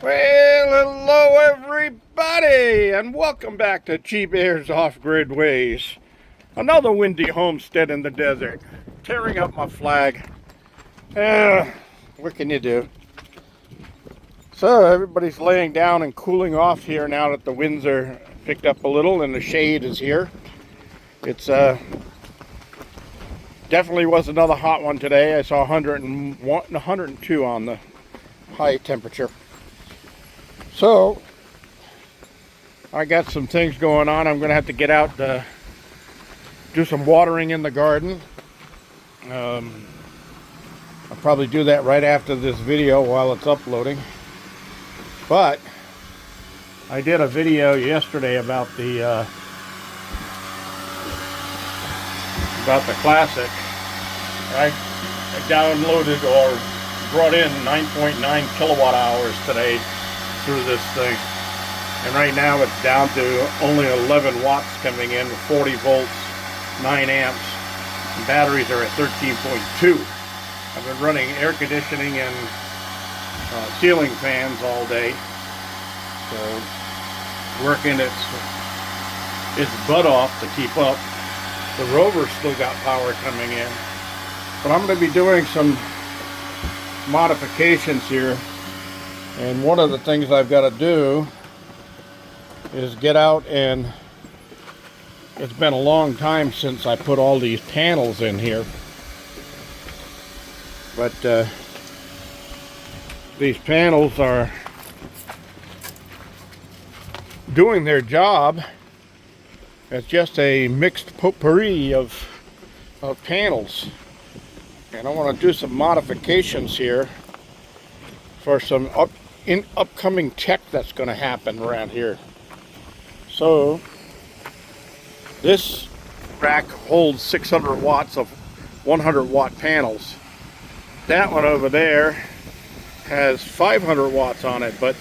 Well, hello everybody, and welcome back to G-Bear's Off-Grid Ways. Another windy homestead in the desert, tearing up my flag. What can you do? So everybody's laying down and cooling off here now that the winds are picked up a little and the shade is here. It's definitely was another hot one today. I saw 101, 102 on the high temperature. So I got some things going on. I'm going to have to get out to do some watering in the garden. I'll probably do that right after this video while it's uploading. But I did a video yesterday about the Classic. I downloaded or brought in 9.9 kilowatt hours today through this thing, and right now it's down to only 11 watts coming in with 40 volts, 9 amps, and batteries are at 13.2. I've been running air conditioning and ceiling fans all day, so working its butt off to keep up. The rover's still got power coming in, but I'm going to be doing some modifications here. And one of the things I've got to do is get out, and it's been a long time since I put all these panels in here. But these panels are doing their job. It's just a mixed potpourri of panels. And I want to do some modifications here for some upcoming tech that's going to happen around here. So this rack holds 600 watts of 100 watt panels. That one over there has 500 watts on it, but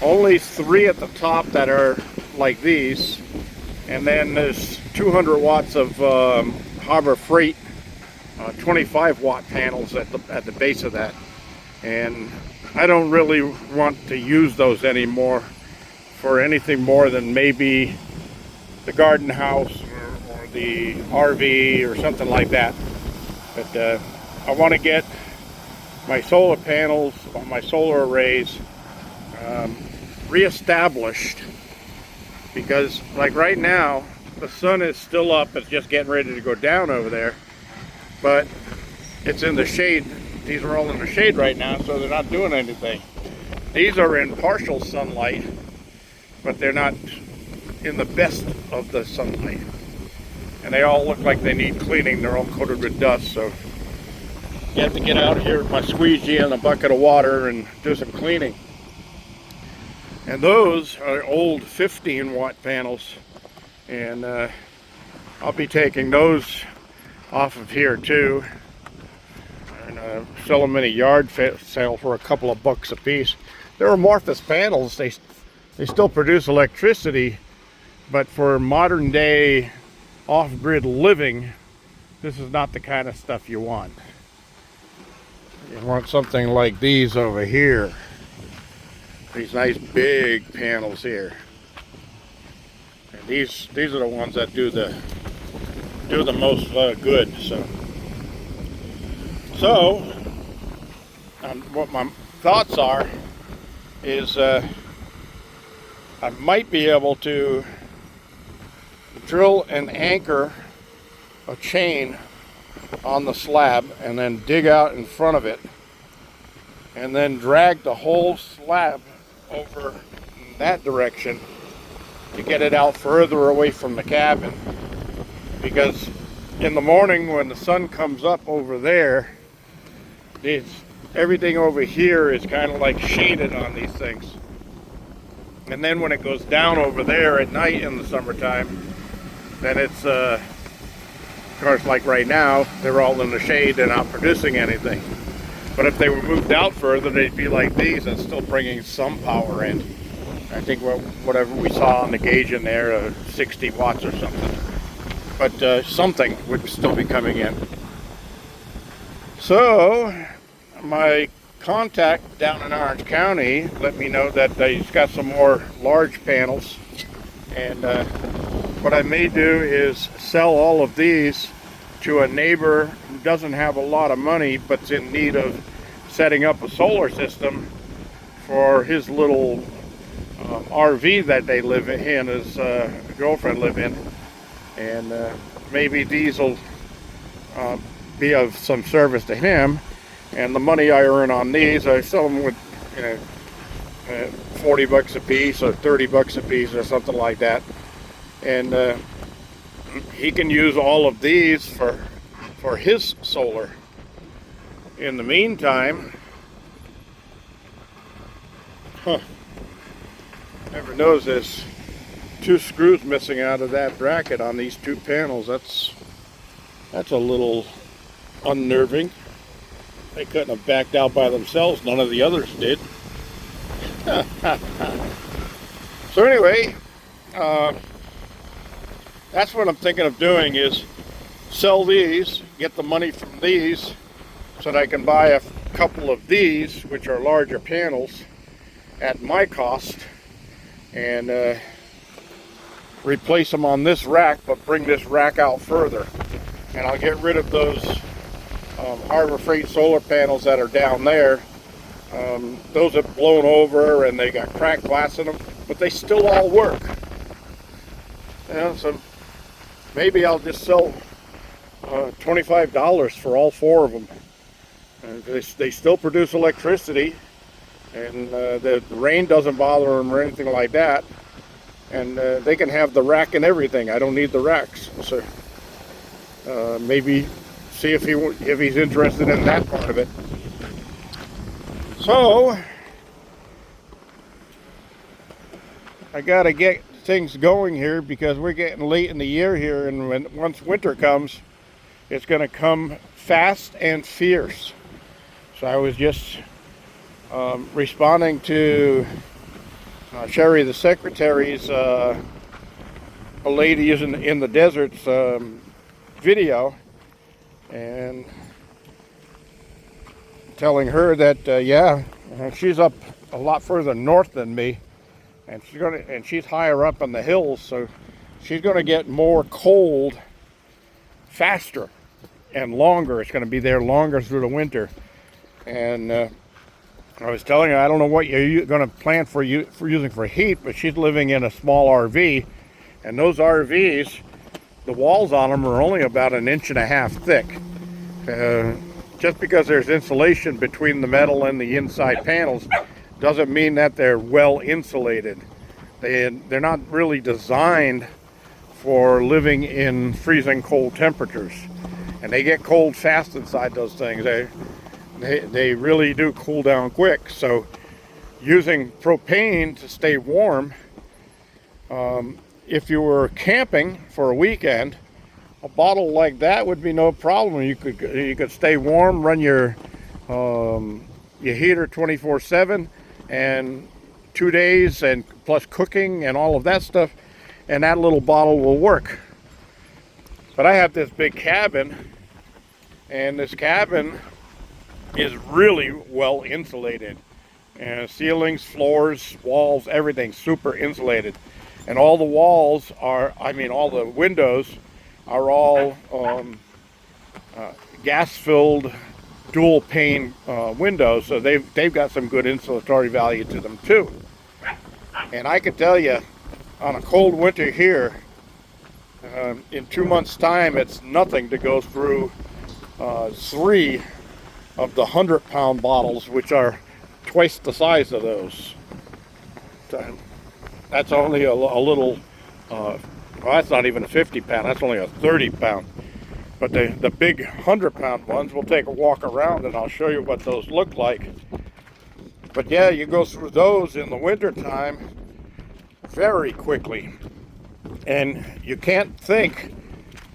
only 3 at the top that are like these, and then there's 200 watts of Harbor Freight 25 watt panels at the base of that. And I don't really want to use those anymore for anything more than maybe the garden house or the RV or something like that. But I want to get my solar panels, my solar arrays reestablished, because like right now the sun is still up. It's just getting ready to go down over there, but it's in the shade. These are all in the shade right now, so they're not doing anything. These are in partial sunlight, but they're not in the best of the sunlight. And they all look like they need cleaning. They're all coated with dust, so you have to get out here with my squeegee and a bucket of water and do some cleaning. And those are old 15 watt panels, and I'll be taking those off of here too, and sell them in a yard sale for a couple of bucks a piece. They're amorphous panels. They still produce electricity, but for modern day off-grid living, this is not the kind of stuff you want. You want something like these over here. These nice big panels here. And these are the ones that do the most good. So what my thoughts are is I might be able to drill and anchor a chain on the slab and then dig out in front of it, and then drag the whole slab over in that direction to get it out further away from the cabin. Because in the morning when the sun comes up over there, everything over here is kind of like shaded on these things. And then when it goes down over there at night in the summertime, then it's of course, like right now, they're all in the shade, they're not producing anything. But if they were moved out further, they'd be like these and still bringing some power in. I think whatever we saw on the gauge in there, 60 watts or something. But something would still be coming in. So my contact down in Orange County let me know that he's got some more large panels, and what I may do is sell all of these to a neighbor who doesn't have a lot of money but's in need of setting up a solar system for his little RV that they live in, he and his girlfriend live in, and maybe these will be of some service to him. And the money I earn on these, I sell them with 40 bucks a piece or 30 bucks a piece or something like that, and he can use all of these for his solar. In the meantime, never knows there's 2 screws missing out of that bracket on these 2 panels. That's a little unnerving. They couldn't have backed out by themselves. None of the others did. So anyway, that's what I'm thinking of doing, is sell these, get the money from these, so that I can buy a couple of these, which are larger panels, at my cost, and replace them on this rack, but bring this rack out further. And I'll get rid of those Harbor Freight solar panels that are down there. Those have blown over and they got cracked glass in them, but they still all work. So maybe I'll just sell $25 for all 4 of them. They still produce electricity, and the rain doesn't bother them or anything like that. And they can have the rack and everything. I don't need the racks. So maybe see if he's interested in that part of it. So I gotta get things going here, because we're getting late in the year here, and once winter comes, it's gonna come fast and fierce. So I was just responding to Sherry, the secretary's, a lady in the desert's video, and telling her that yeah, she's up a lot further north than me, and she's higher up in the hills, so she's gonna get more cold faster and longer. It's gonna be there longer through the winter. And I was telling her, I don't know what you're gonna plan for using for heat, but she's living in a small RV, and those RVs, the walls on them are only about 1.5 inches thick. Just because there's insulation between the metal and the inside panels doesn't mean that they're well insulated. They're not really designed for living in freezing cold temperatures, and they get cold fast inside those things. They really do cool down quick. So using propane to stay warm, if you were camping for a weekend, a bottle like that would be no problem. You could stay warm, run your heater 24/7, and 2 days, and plus cooking and all of that stuff, and that little bottle will work. But I have this big cabin, and this cabin is really well insulated, and ceilings, floors, walls, everything super insulated, and all the walls are, all the windows are all gas-filled dual pane windows, so they've got some good insulatory value to them too. And I can tell you, on a cold winter here, in 2 months' time, it's nothing to go through 3 of the 100-pound bottles, which are twice the size of those. That's only a little, well, that's not even a 50-pound, that's only a 30-pound. But the big 100-pound ones, we'll take a walk around and I'll show you what those look like. But yeah, you go through those in the winter time very quickly. And you can't think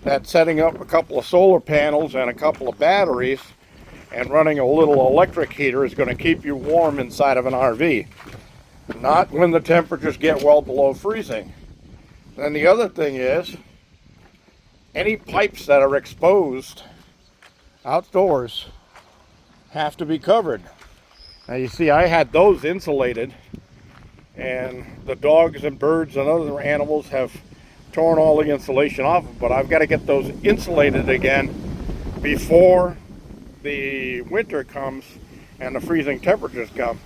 that setting up a couple of solar panels and a couple of batteries and running a little electric heater is going to keep you warm inside of an RV. Not when the temperatures get well below freezing. Then the other thing is, any pipes that are exposed outdoors have to be covered. Now you see, I had those insulated, and the dogs and birds and other animals have torn all the insulation off, but I've got to get those insulated again before the winter comes and the freezing temperatures come.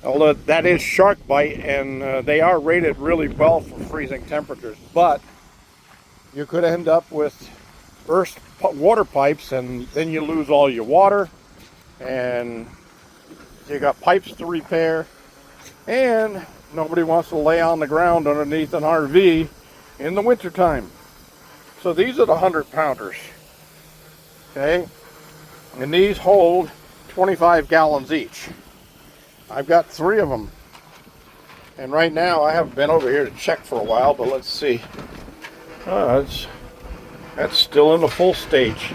Although that is shark bite, and they are rated really well for freezing temperatures, but you could end up with burst water pipes, and then you lose all your water, and you got pipes to repair, and nobody wants to lay on the ground underneath an RV in the wintertime. So these are the 100-pounders, okay? And these hold 25 gallons each. I've got 3 of them. And right now, I haven't been over here to check for a while, but let's see. That's still in the full stage.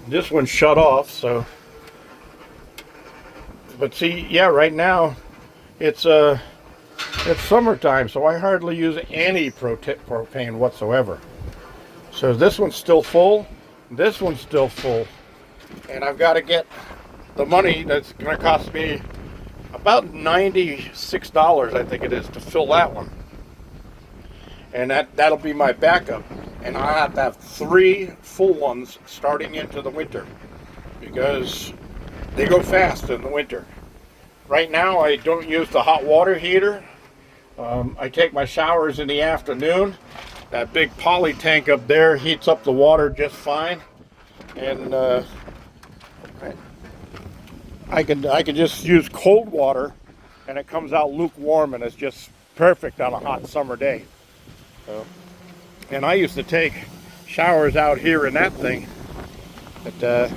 This one's shut off, so. But see, yeah, right now, it's summertime, so I hardly use any propane whatsoever. So this one's still full, this one's still full. And I've got to get the money that's going to cost me about $96, I think it is, to fill that one. And that'll be my backup. And I'll have to have 3 full ones starting into the winter, because they go fast in the winter. Right now, I don't use the hot water heater. I take my showers in the afternoon. That big poly tank up there heats up the water just fine. And I can just use cold water, and it comes out lukewarm, and it's just perfect on a hot summer day. So, and I used to take showers out here in that thing, but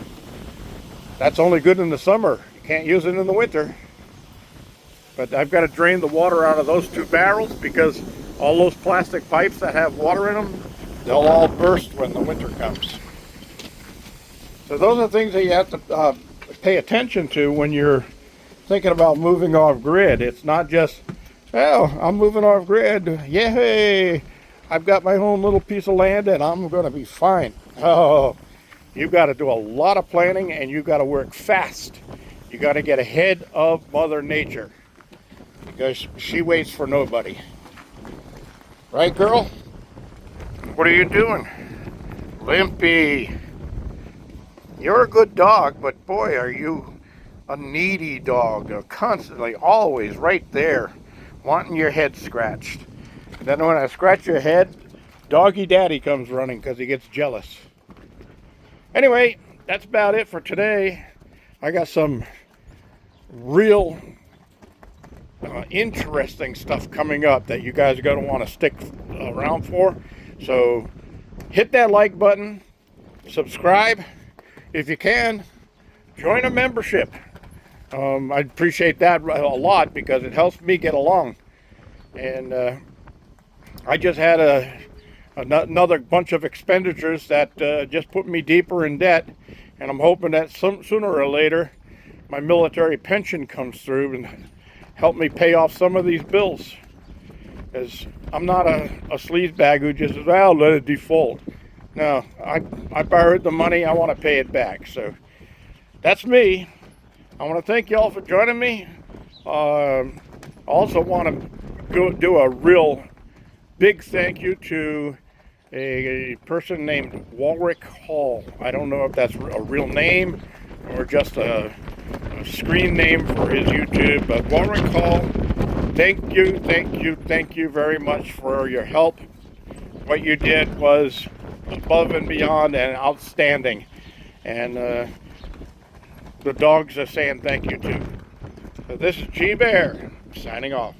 that's only good in the summer. You can't use it in the winter. But I've got to drain the water out of those 2 barrels, because all those plastic pipes that have water in them, they'll all burst when the winter comes. So those are things that you have to pay attention to when you're thinking about moving off grid. It's not just, well, I'm moving off grid, yay, I've got my own little piece of land and I'm going to be fine. Oh, you've got to do a lot of planning, and you've got to work fast. You got to get ahead of Mother Nature, because she waits for nobody. Right, girl? What are you doing? Limpy. You're a good dog, but boy, are you a needy dog. Constantly, always right there, wanting your head scratched. And then when I scratch your head, doggy daddy comes running because he gets jealous. Anyway, that's about it for today. I got some real interesting stuff coming up that you guys are going to want to stick around for. So hit that like button, subscribe if you can, join a membership. I appreciate that a lot, because it helps me get along. And I just had another bunch of expenditures that just put me deeper in debt, and I'm hoping that sooner or later my military pension comes through and help me pay off some of these bills. Because I'm not a sleazebag who just says, well, let it default. No, I borrowed the money, I want to pay it back. So that's me. I want to thank y'all for joining me. I also want to do a real big thank you to a person named Walrick Hall. I don't know if that's a real name or just a screen name for his YouTube, but Warren Call, thank you very much for your help. What you did was above and beyond and outstanding, and the dogs are saying thank you too. So this is G Bear signing off.